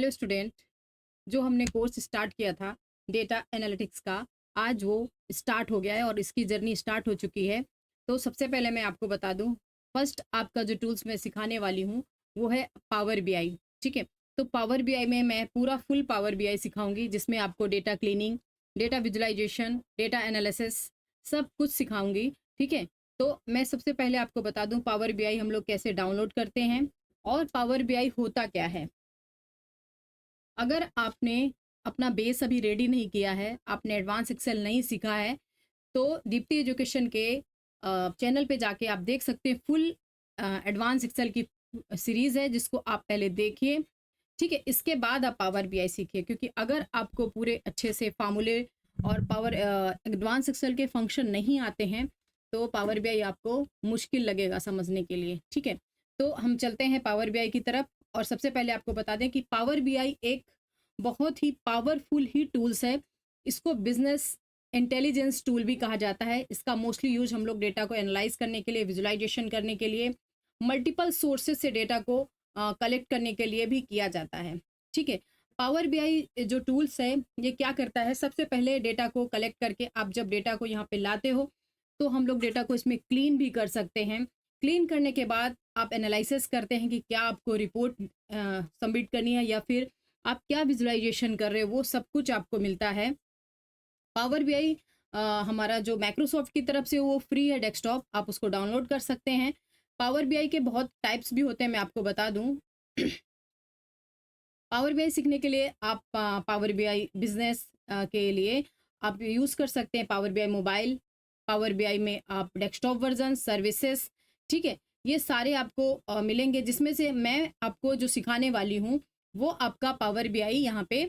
Hello student. जो हमने course start किया था डेटा एनालिटिक्स का, आज वो स्टार्ट हो गया है और इसकी जर्नी स्टार्ट हो चुकी है। तो सबसे पहले मैं आपको बता दूं, फर्स्ट आपका जो टूल्स मैं सिखाने वाली हूँ वो है पावर बीआई। ठीक है, तो पावर बीआई में मैं पूरा फुल पावर बीआई सिखाऊंगी, जिसमें आपको data cleaning, data visualisation, data analysis सब कुछ सिखाऊंगी। ठीक है, तो मैं सबसे पहले आपको बता दूं पावर बीआई हम लोग कैसे डाउनलोड करते हैं और पावर बीआई होता क्या है। अगर आपने अपना बेस अभी रेडी नहीं किया है, आपने एडवांस एक्सेल नहीं सीखा है, तो दीप्ति एजुकेशन के चैनल पे जाके आप देख सकते हैं। फुल एडवांस एक्सेल की सीरीज़ है, जिसको आप पहले देखिए। ठीक है, इसके बाद आप पावर बीआई सीखिए, क्योंकि अगर आपको पूरे अच्छे से फार्मूले और पावर एडवांस एक्सेल के फंक्शन नहीं आते हैं, तो पावर बीआई आपको मुश्किल लगेगा समझने के लिए। ठीक है, तो हम चलते हैं पावर बीआई की तरफ। और सबसे पहले आपको बता दें कि पावर बीआई एक बहुत ही पावरफुल ही टूल्स है। इसको बिजनेस इंटेलिजेंस टूल भी कहा जाता है। इसका मोस्टली यूज हम लोग डेटा को एनालाइज करने के लिए, विजुलाइजेशन करने के लिए, मल्टीपल सोर्सेज से डेटा को कलेक्ट करने के लिए भी किया जाता है। ठीक है, पावर बीआई जो टूल्स है ये क्या करता है, सबसे पहले डेटा को कलेक्ट करके आप जब डेटा को यहाँ पे लाते हो, तो हम लोग डेटा को इसमें क्लीन भी कर सकते हैं। क्लीन करने के बाद आप एनालिसिस करते हैं कि क्या आपको रिपोर्ट सबमिट करनी है, या फिर आप क्या विजुलाइजेशन कर रहे हो, वो सब कुछ आपको मिलता है। पावर बीआई हमारा जो माइक्रोसॉफ्ट की तरफ से वो फ्री है डेस्कटॉप, आप उसको डाउनलोड कर सकते हैं। पावर बीआई के बहुत टाइप्स भी होते हैं, मैं आपको बता दूं। पावर बीआई सीखने के लिए आप पावर बीआई बिजनेस के लिए आप यूज़ कर सकते हैं power BI mobile, power BI में आप डेस्कटॉप वर्जन, सर्विसेज। ठीक है, ये सारे आपको मिलेंगे, जिसमें से मैं आपको जो सिखाने वाली हूँ वो आपका पावर बीआई यहाँ पे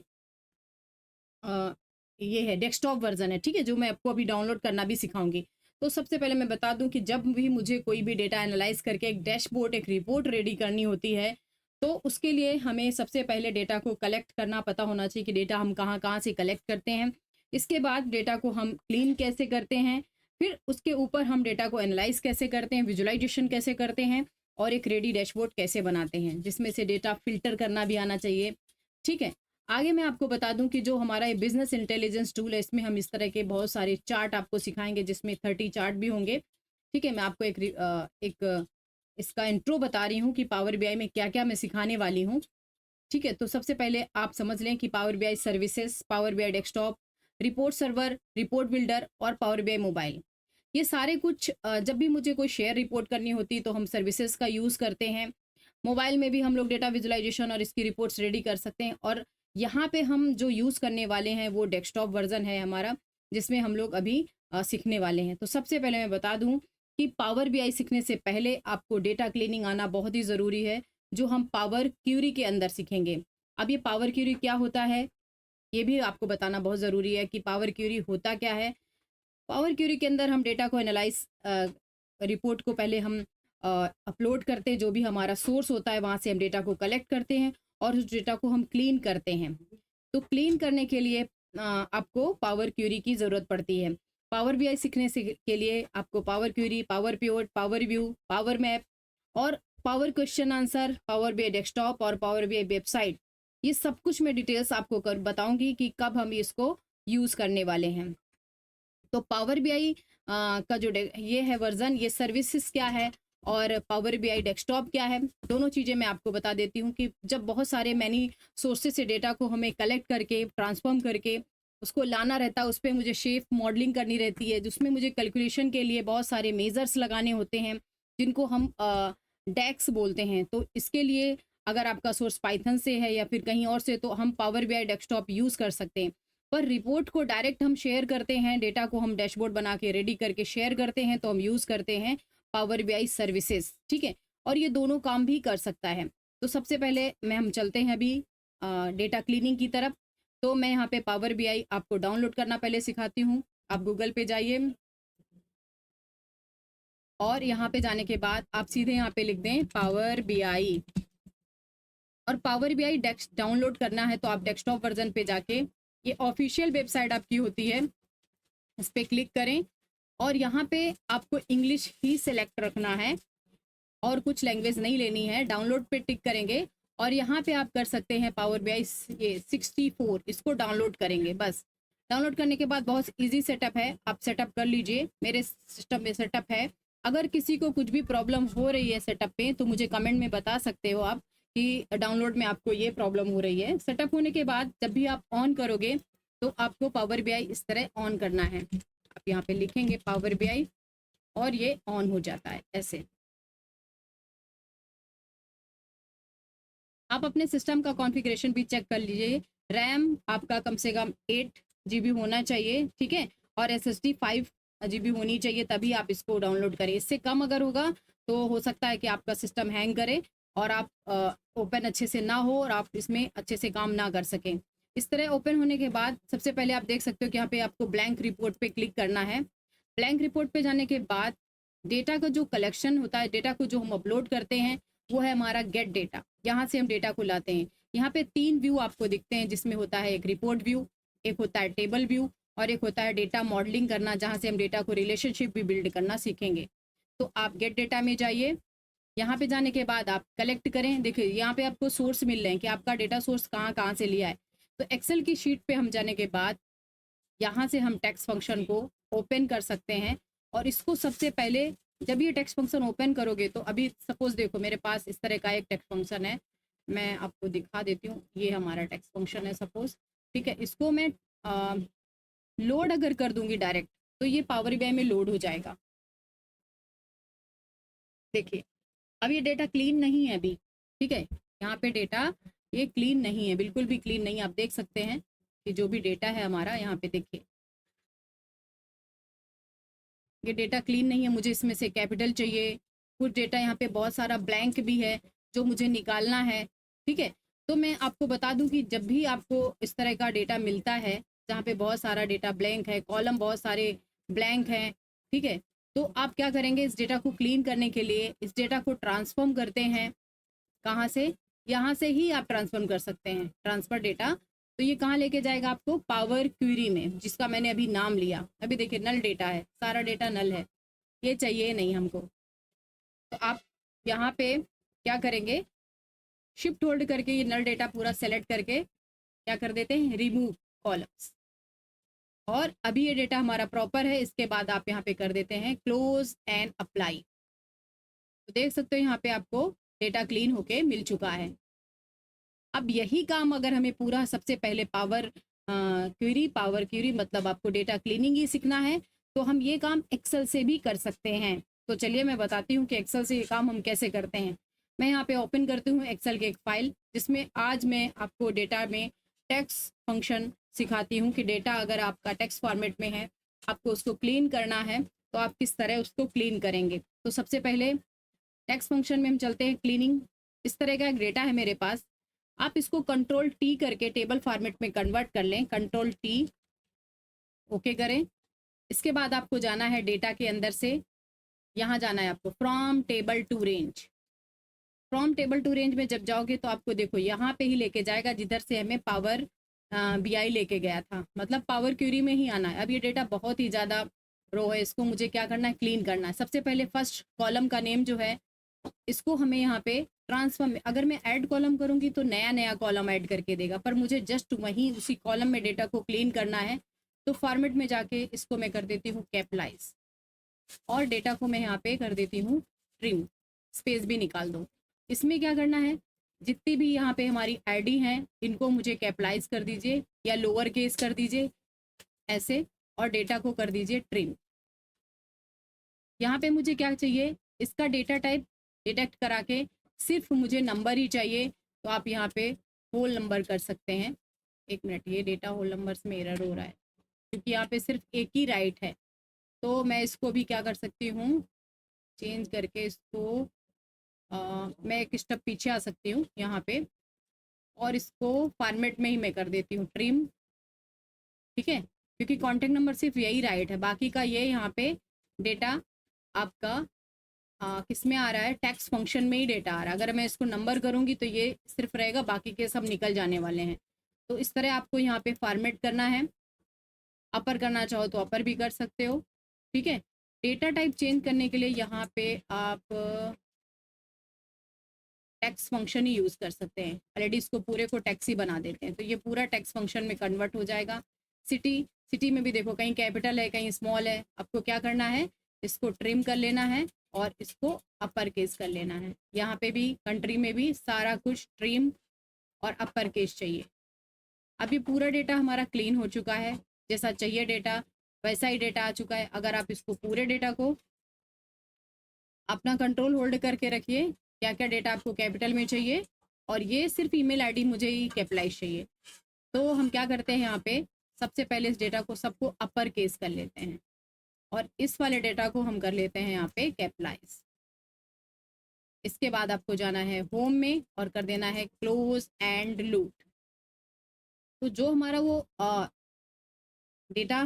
अ, ये है डेस्कटॉप वर्जन है। ठीक है, जो मैं आपको अभी डाउनलोड करना भी सिखाऊंगी। तो सबसे पहले मैं बता दूं कि जब भी मुझे कोई भी डेटा एनालाइज करके एक डैशबोर्ड, एक रिपोर्ट रेडी करनी होती है, तो उसके लिए हमें सबसे पहले डेटा को कलेक्ट करना पता होना चाहिए कि डेटा हम कहाँ कहाँ से कलेक्ट करते हैं। इसके बाद डेटा को हम क्लीन कैसे करते हैं, फिर उसके ऊपर हम डेटा को एनालाइज कैसे करते हैं, विजुलाइजेशन कैसे करते हैं, और एक रेडी डैशबोर्ड कैसे बनाते हैं, जिसमें से डेटा फिल्टर करना भी आना चाहिए। ठीक है, आगे मैं आपको बता दूं कि जो हमारा ये बिजनेस इंटेलिजेंस टूल है, इसमें हम इस तरह के बहुत सारे चार्ट आपको सिखाएंगे, जिसमें 30 चार्ट भी होंगे। ठीक है, मैं आपको एक इसका इंट्रो बता रही हूँ कि पावर बीआई में क्या क्या मैं सिखाने वाली हूँ। ठीक है, तो सबसे पहले आप समझ लें कि power BI services, power BI desktop, report server, report builder और पावर बीआई मोबाइल, ये सारे कुछ जब भी मुझे कोई शेयर रिपोर्ट करनी होती है तो हम सर्विसेज का यूज़ करते हैं। मोबाइल में भी हम लोग डेटा विजुलाइजेशन और इसकी रिपोर्ट्स रेडी कर सकते हैं। और यहाँ पे हम जो यूज़ करने वाले हैं वो डेस्कटॉप वर्जन है हमारा, जिसमें हम लोग अभी सीखने वाले हैं। तो सबसे पहले मैं बता दूं कि पावर बीआई सीखने से पहले आपको डेटा क्लीनिंग आना बहुत ही ज़रूरी है, जो हम पावर क्यूरी के अंदर सीखेंगे। अब ये पावर क्यूरी क्या होता है, ये भी आपको बताना बहुत ज़रूरी है कि पावर क्यूरी होता क्या है। पावर क्यूरी के अंदर हम डेटा को एनालाइज, रिपोर्ट को पहले हम अपलोड करते हैं, जो भी हमारा सोर्स होता है वहाँ से हम डेटा को कलेक्ट करते हैं और उस डेटा को हम क्लीन करते हैं। तो क्लीन करने के लिए आपको पावर क्यूरी की ज़रूरत पड़ती है। पावर बीआई सीखने से के लिए आपको power query, power pivot, power view, power map और power question answer, power BI desktop और पावर बीआई वेबसाइट, ये सब कुछ मैं डिटेल्स आपको कर बताऊंगी कि कब हम इसको यूज़ करने वाले हैं। तो पावर बीआई का जो ये है वर्जन, ये सर्विसेज क्या है और पावर बीआई डेस्कटॉप क्या है, दोनों चीज़ें मैं आपको बता देती हूँ। कि जब बहुत सारे मैनी सोर्सेज से डेटा को हमें कलेक्ट करके, ट्रांसफॉर्म करके उसको लाना रहता है, उस पर मुझे शेप मॉडलिंग करनी रहती है, जिसमें मुझे कैलकुलेशन के लिए बहुत सारे मेजर्स लगाने होते हैं, जिनको हम डैक्स बोलते हैं। तो इसके लिए अगर आपका सोर्स पाइथन से है या फिर कहीं और से, तो हम पावर बीआई डेस्कटॉप यूज़ कर सकते हैं। पर रिपोर्ट को डायरेक्ट हम शेयर करते हैं, डेटा को हम डैशबोर्ड बना के रेडी करके शेयर करते हैं, तो हम यूज़ करते हैं पावर बीआई सर्विसेज। ठीक है, और ये दोनों काम भी कर सकता है। तो सबसे पहले हम चलते हैं अभी डेटा क्लीनिंग की तरफ। तो मैं यहाँ पे पावर बीआई आपको डाउनलोड करना पहले सिखाती हूँ। आप गूगल पे जाइए और यहाँ पे जाने के बाद आप सीधे यहाँ पे लिख दें पावर बीआई। और पावर बीआई डेस्क डाउनलोड करना है तो आप डेस्कटॉप वर्जन पे जाके, ये ऑफिशियल वेबसाइट आपकी होती है, इस पर क्लिक करें और यहाँ पे आपको इंग्लिश ही सिलेक्ट रखना है और कुछ लैंग्वेज नहीं लेनी है। डाउनलोड पे टिक करेंगे और यहाँ पे आप कर सकते हैं पावर बीआई ये 64, इसको डाउनलोड करेंगे बस। डाउनलोड करने के बाद बहुत ईजी सेटअप है, आप सेटअप कर लीजिए। मेरे सिस्टम में सेटअप है। अगर किसी को कुछ भी प्रॉब्लम हो रही है सेटअप पे तो मुझे कमेंट में बता सकते हो आप कि डाउनलोड में आपको ये प्रॉब्लम हो रही है। सेटअप होने के बाद जब भी आप ऑन करोगे तो आपको पावर बीआई इस तरह ऑन करना है। आप यहाँ पे लिखेंगे पावर बीआई और ये ऑन हो जाता है ऐसे। आप अपने सिस्टम का कॉन्फ़िगरेशन भी चेक कर लीजिए। रैम आपका कम से कम 8 GB होना चाहिए, ठीक है, और SSD 5 GB होनी चाहिए, तभी आप इसको डाउनलोड करें। इससे कम अगर होगा तो हो सकता है कि आपका सिस्टम हैंग करे और आप ओपन अच्छे से ना हो और आप इसमें अच्छे से काम ना कर सकें। इस तरह ओपन होने के बाद सबसे पहले आप देख सकते हो कि यहाँ पे आपको ब्लैंक रिपोर्ट पे क्लिक करना है। ब्लैंक रिपोर्ट पे जाने के बाद डेटा का जो कलेक्शन होता है, डेटा को जो हम अपलोड करते हैं, वो है हमारा गेट डेटा। यहाँ से हम डेटा को लाते हैं। यहाँ पे 3 व्यू आपको दिखते हैं, जिसमें होता है एक रिपोर्ट व्यू, एक होता है टेबल व्यू और एक होता है डेटा मॉडलिंग करना, जहाँ से हम डेटा को रिलेशनशिप भी बिल्ड करना सीखेंगे। तो आप गेट डेटा में जाइए। यहाँ पे जाने के बाद आप कलेक्ट करें। देखिए यहाँ पे आपको सोर्स मिल रहे हैं कि आपका डेटा सोर्स कहाँ कहाँ से लिया है। तो एक्सेल की शीट पे हम जाने के बाद यहाँ से हम टेक्स्ट फंक्शन को ओपन कर सकते हैं। और इसको सबसे पहले जब ये टेक्स्ट फंक्शन ओपन करोगे तो अभी सपोज देखो मेरे पास इस तरह का एक टेक्स्ट फंक्शन है, मैं आपको दिखा देती हूँ। ये हमारा टेक्स्ट फंक्शन है सपोज, ठीक है। इसको मैं लोड अगर कर दूंगी डायरेक्ट तो ये पावर बीआई में लोड हो जाएगा। देखिए अब ये डेटा क्लीन नहीं है अभी, ठीक है। यहाँ पे डेटा ये क्लीन नहीं है, बिल्कुल भी क्लीन नहीं है। आप देख सकते हैं कि जो भी डेटा है हमारा, यहाँ पे देखिए ये डेटा क्लीन नहीं है। मुझे इसमें से कैपिटल चाहिए, कुछ डेटा यहाँ पे बहुत सारा ब्लैंक भी है जो मुझे निकालना है, ठीक है। तो मैं आपको बता दूं कि जब भी आपको इस तरह का डेटा मिलता है जहाँ पे बहुत सारा डेटा ब्लैंक है, कॉलम बहुत सारे ब्लैंक हैं, ठीक है, तो आप क्या करेंगे, इस डेटा को क्लीन करने के लिए इस डेटा को ट्रांसफॉर्म करते हैं। कहाँ से? यहाँ से ही आप ट्रांसफॉर्म कर सकते हैं, ट्रांसफर डेटा। तो ये कहाँ लेके जाएगा आपको? पावर क्वेरी में, जिसका मैंने अभी नाम लिया। अभी देखिए नल डेटा है, सारा डेटा नल है, ये चाहिए नहीं हमको। तो आप यहाँ पे क्या करेंगे, शिफ्ट होल्ड करके ये नल डेटा पूरा सेलेक्ट करके क्या कर देते हैं, रिमूव कॉलम्स। और अभी ये डेटा हमारा प्रॉपर है। इसके बाद आप यहाँ पे कर देते हैं क्लोज एंड अप्लाई। तो देख सकते हो यहाँ पे आपको डेटा क्लीन होके मिल चुका है। अब यही काम अगर हमें पूरा सबसे पहले पावर क्वेरी मतलब आपको डेटा क्लीनिंग ही सीखना है, तो हम ये काम एक्सेल से भी कर सकते हैं। तो चलिए मैं बताती हूँ कि एक्सेल से ये काम हम कैसे करते हैं। मैं यहाँ पे ओपन करती हूँ एक्सेल की एक फाइल, जिसमें आज मैं आपको डेटा में टेक्स्ट फंक्शन सिखाती हूँ कि डेटा अगर आपका टेक्स्ट फॉर्मेट में है, आपको उसको क्लीन करना है तो आप किस तरह उसको क्लीन करेंगे। तो सबसे पहले टेक्स्ट फंक्शन में हम चलते हैं, क्लीनिंग। इस तरह का एक डेटा है मेरे पास, आप इसको कंट्रोल टी करके टेबल फॉर्मेट में कन्वर्ट कर लें। कंट्रोल टी ओके करें। इसके बाद आपको जाना है डेटा के अंदर से, यहाँ जाना है आपको from table to range. From table to range में जब जाओगे तो आपको देखो यहाँ पे ही लेके जाएगा जिधर से हमें पावर बीआई लेके गया था, मतलब पावर क्वेरी में ही आना है। अब ये डेटा बहुत ही ज़्यादा रो है, इसको मुझे क्या करना है, क्लीन करना है। सबसे पहले फर्स्ट कॉलम का नेम जो है, इसको हमें यहाँ पे ट्रांसफॉर्म, अगर मैं ऐड कॉलम करूँगी तो नया नया कॉलम ऐड करके देगा, पर मुझे जस्ट वहीं उसी कॉलम में डेटा को क्लीन करना है। तो फॉर्मेट में जाके इसको मैं कर देती हूँ कैपिटलाइज, और डेटा को मैं यहाँ पे कर देती हूँ ट्रिम, स्पेस भी निकाल दो। इसमें क्या करना है, जितनी भी यहाँ पे हमारी आईडी हैं इनको मुझे कैपिटलाइज कर दीजिए या लोअर केस कर दीजिए ऐसे, और डेटा को कर दीजिए ट्रिम। यहाँ पे मुझे क्या चाहिए, इसका डेटा टाइप डिटेक्ट करा के सिर्फ मुझे नंबर ही चाहिए, तो आप यहाँ पे होल नंबर कर सकते हैं। एक मिनट, ये डेटा होल नंबर्स में एरर हो रहा है क्योंकि यहाँ पे सिर्फ एक ही राइट है। तो मैं इसको भी क्या कर सकती हूँ, चेंज करके इसको मैं एक स्टेप पीछे आ सकती हूँ यहाँ पे, और इसको फॉर्मेट में ही मैं कर देती हूँ ट्रिम, ठीक है, क्योंकि कॉन्टेक्ट नंबर सिर्फ यही राइट है, बाकी का ये यहाँ पे डेटा आपका किस में आ रहा है, टेक्स्ट फंक्शन में ही डेटा आ रहा है। अगर मैं इसको नंबर करूँगी तो ये सिर्फ रहेगा, बाकी के सब निकल जाने वाले हैं। तो इस तरह आपको यहाँ पे फॉर्मेट करना है। अपर करना चाहो तो अपर भी कर सकते हो, ठीक है। डेटा टाइप चेंज करने के लिए यहाँ पे आप टेक्स्ट फंक्शन ही यूज़ कर सकते हैं। ऑलरेडी इसको पूरे को टेक्स्ट ही बना देते हैं, तो ये पूरा टेक्स्ट फंक्शन में कन्वर्ट हो जाएगा। सिटी, सिटी में भी देखो कहीं कैपिटल है कहीं स्मॉल है, आपको क्या करना है, इसको ट्रिम कर लेना है और इसको अपर केस कर लेना है। यहाँ पे भी कंट्री में भी सारा कुछ ट्रिम और अपर केस चाहिए। अभी पूरा डेटा हमारा क्लीन हो चुका है, जैसा चाहिए डेटा वैसा ही डेटा आ चुका है। अगर आप इसको पूरे डेटा को अपना कंट्रोल होल्ड करके रखिए, क्या क्या डेटा आपको कैपिटल में चाहिए, और ये सिर्फ ईमेल आईडी मुझे ही कैपिटलाइज चाहिए। तो हम क्या करते हैं यहाँ पे, सबसे पहले इस डेटा को सबको अपर केस कर लेते हैं और इस वाले डेटा को हम कर लेते हैं यहाँ पे कैपिटलाइज। इसके बाद आपको जाना है होम में और कर देना है क्लोज एंड लूट। तो जो हमारा वो डेटा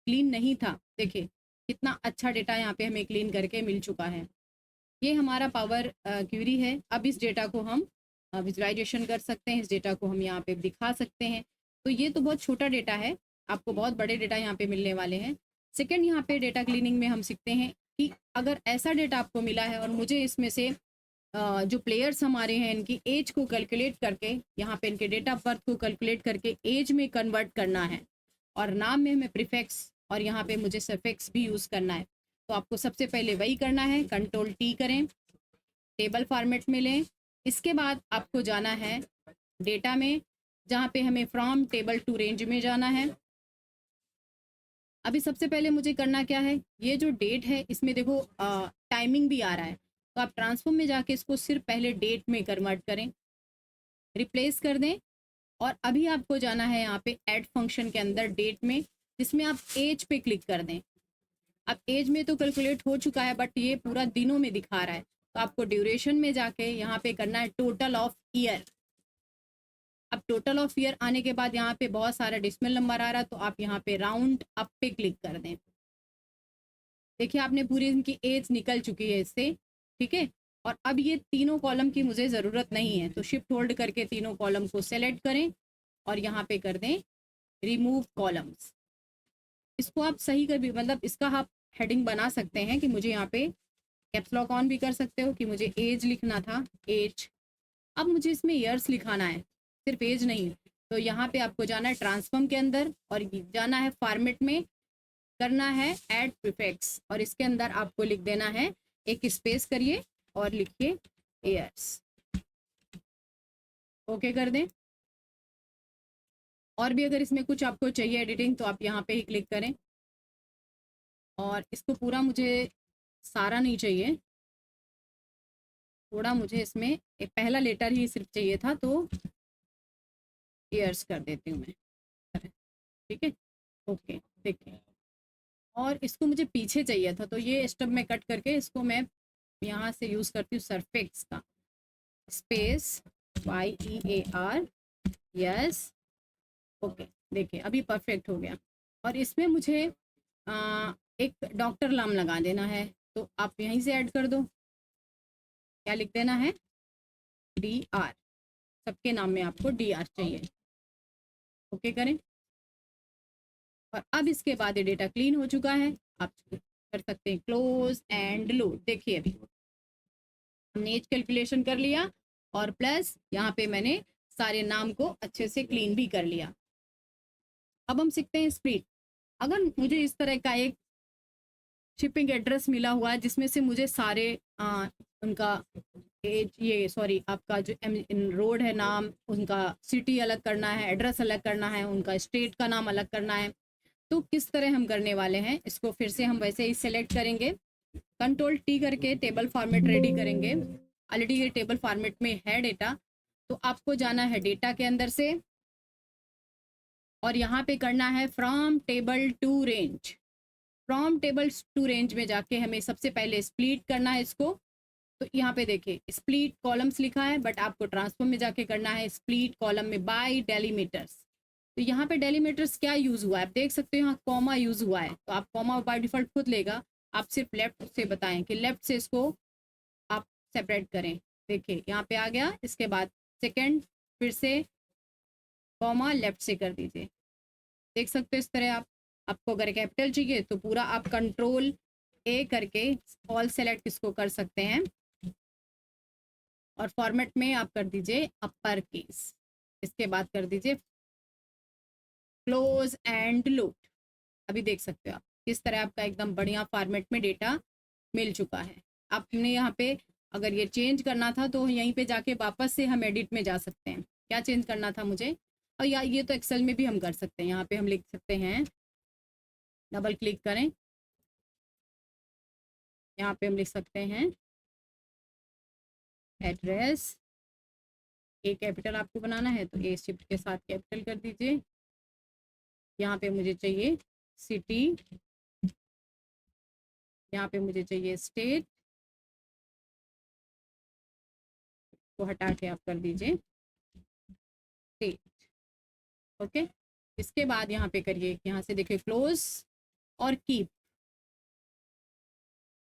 क्लीन नहीं था, देखिए कितना अच्छा डेटा यहाँ पे हमें क्लीन करके मिल चुका है। ये हमारा पावर क्वेरी है। अब इस डेटा को हम विजुलाइजेशन कर सकते हैं, इस डेटा को हम यहाँ पे दिखा सकते हैं। तो ये तो बहुत छोटा डेटा है, आपको बहुत बड़े डेटा यहाँ पे मिलने वाले हैं। सेकंड, यहाँ पे डेटा क्लीनिंग में हम सीखते हैं कि अगर ऐसा डेटा आपको मिला है और मुझे इसमें से जो प्लेयर्स हमारे हैं इनकी एज को कैलकुलेट करके, यहाँ पे इनके डेट ऑफ बर्थ को कैलकुलेट करके एज में कन्वर्ट करना है, और नाम में हमें प्रीफिक्स और यहाँ पे मुझे सफिक्स भी यूज़ करना है। तो आपको सबसे पहले वही करना है, कंट्रोल टी करें, टेबल फॉर्मेट में लें। इसके बाद आपको जाना है डेटा में, जहाँ पे हमें फ्रॉम टेबल टू रेंज में जाना है। अभी सबसे पहले मुझे करना क्या है, ये जो डेट है इसमें देखो टाइमिंग भी आ रहा है, तो आप ट्रांसफॉर्म में जाके इसको सिर्फ पहले डेट में कन्वर्ट करें, रिप्लेस कर दें। और अभी आपको जाना है यहाँ पे ऐड फंक्शन के अंदर डेट में, जिसमें आप एज पे क्लिक कर दें। अब एज में तो कैलकुलेट हो चुका है, बट ये पूरा दिनों में दिखा रहा है, तो आपको ड्यूरेशन में जाके यहाँ पे करना है टोटल ऑफ ईयर। अब टोटल ऑफ ईयर आने के बाद यहाँ पे बहुत सारा डेसिमल नंबर आ रहा है, तो आप यहाँ पे राउंड अप पे क्लिक कर दें। देखिए आपने पूरी इनकी एज निकल चुकी है इससे, ठीक है। और अब ये तीनों कॉलम की मुझे ज़रूरत नहीं है, तो शिफ्ट होल्ड करके तीनों कॉलम को सेलेक्ट करें और यहाँ पे कर दें रिमूव कॉलम्स। इसको आप सही कर भी, मतलब इसका आप हेडिंग बना सकते हैं कि मुझे यहाँ पे कैप्स लॉक ऑन भी कर सकते हो कि मुझे एज लिखना था, एज। अब मुझे इसमें ईयर्स लिखाना है, सिर्फ एज नहीं। तो यहाँ पे आपको जाना है ट्रांसफॉर्म के अंदर और जाना है फॉर्मेट में, करना है ऐड प्रीफिक्स, और इसके अंदर आपको लिख देना है, एक स्पेस करिए और लिखिए ईयर्स, ओके कर दें। और भी अगर इसमें कुछ आपको चाहिए एडिटिंग तो आप यहाँ पे ही क्लिक करें। और इसको पूरा मुझे सारा नहीं चाहिए, थोड़ा मुझे इसमें एक पहला लेटर ही सिर्फ चाहिए था, तो ईयर्स कर देती हूँ मैं, ठीक है, ओके। देखिए, और इसको मुझे पीछे चाहिए था, तो ये स्टेप में कट करके इसको मैं यहाँ से यूज़ करती हूँ सरफेक्स का, स्पेस YEAR, यस, ओके। देखिए अभी परफेक्ट हो गया। और इसमें मुझे एक डॉक्टर नाम लगा देना है, तो आप यहीं से ऐड कर दो। क्या लिख देना है, DR, सबके नाम में आपको DR चाहिए, ओके करें। और अब इसके बाद ये डेटा क्लीन हो चुका है, आप कर सकते हैं क्लोज एंड लोड। देखिए अभी हमने एज कैलकुलेशन कर लिया और प्लस यहाँ पे मैंने सारे नाम को अच्छे से क्लीन भी कर लिया। अब हम सीखते हैं स्प्लिट। अगर मुझे इस तरह का एक शिपिंग एड्रेस मिला हुआ है जिसमें से मुझे सारे उनका एज, ये सॉरी आपका जो रोड है नाम, उनका सिटी अलग करना है, एड्रेस अलग करना है, उनका स्टेट का नाम अलग करना है, तो किस तरह हम करने वाले हैं इसको, फिर से हम वैसे ही सेलेक्ट करेंगे, कंट्रोल T करके टेबल फॉर्मेट रेडी करेंगे। ऑलरेडी ये टेबल फॉर्मेट में है डेटा, तो आपको जाना है डेटा के अंदर से और यहाँ पे करना है from table to range. From table to range में जाके हमें सबसे पहले स्प्लिट करना है इसको। तो यहाँ पे देखिए स्प्लिट कॉलम्स लिखा है, बट आपको ट्रांसफॉर्म में जाके करना है स्प्लिट कॉलम में बाय डेलीमीटर्स। तो यहाँ पे डेलीमीटर्स क्या यूज़ हुआ है, आप देख सकते हो यहाँ कॉमा यूज़ हुआ है, तो आप कॉमा बाय डिफॉल्ट खुद लेगा, आप सिर्फ लेफ्ट से बताएं कि लेफ्ट से इसको आप सेपरेट करें। देखिए यहाँ पे आ गया, इसके बाद सेकेंड फिर से कॉमा लेफ्ट से कर दीजिए, देख सकते हो इस तरह। आपको अगर कैपिटल चाहिए तो पूरा आप कंट्रोल A करके ऑल सेलेक्ट इसको कर सकते हैं, और फॉर्मेट में आप कर दीजिए अपर केस। इसके बाद कर दीजिए क्लोज एंड लोड। अभी देख सकते हो आप किस तरह आपका एकदम बढ़िया फॉर्मेट में डेटा मिल चुका है। आपने यहाँ पे अगर ये चेंज करना था तो यहीं पे जाके वापस से हम एडिट में जा सकते हैं। क्या चेंज करना था मुझे, और या ये तो एक्सेल में भी हम कर सकते हैं। यहाँ पे हम लिख सकते हैं, डबल क्लिक करें, यहाँ पे हम लिख सकते हैं एड्रेस। ए कैपिटल आपको बनाना है तो ए शिफ्ट के साथ कैपिटल कर दीजिए। यहाँ पे मुझे चाहिए सिटी, यहाँ पे मुझे चाहिए स्टेट, को हटा के आप कर दीजिए स्टेट। ओके, इसके बाद यहाँ पे करिए, यहाँ से देखिए क्लोज और कीप,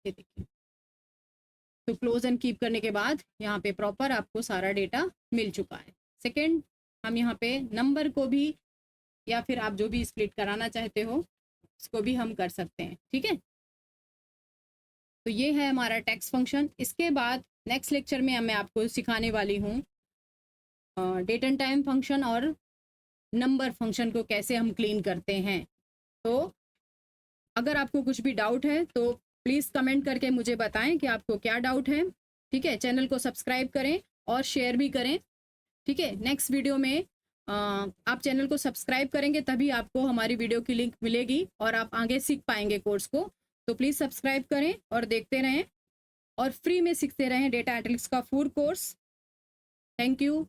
ये देखिए। तो क्लोज एंड कीप करने के बाद यहाँ पे प्रॉपर आपको सारा डेटा मिल चुका है। सेकंड, हम यहाँ पे नंबर को भी या फिर आप जो भी स्प्लिट कराना चाहते हो उसको भी हम कर सकते हैं। ठीक है, तो ये है हमारा टेक्स्ट फंक्शन। इसके बाद नेक्स्ट लेक्चर में मैं आपको सिखाने वाली हूँ डेट एंड टाइम फंक्शन और नंबर फंक्शन को कैसे हम क्लीन करते हैं। तो अगर आपको कुछ भी डाउट है तो प्लीज़ कमेंट करके मुझे बताएं कि आपको क्या डाउट है। ठीक है, चैनल को सब्सक्राइब करें और शेयर भी करें। ठीक है, नेक्स्ट वीडियो में आप चैनल को सब्सक्राइब करेंगे तभी आपको हमारी वीडियो की लिंक मिलेगी और आप आगे सीख पाएंगे कोर्स को। तो प्लीज़ सब्सक्राइब करें और देखते रहें और फ्री में सीखते रहें डेटा एनालिटिक्स का फुल कोर्स। Thank you.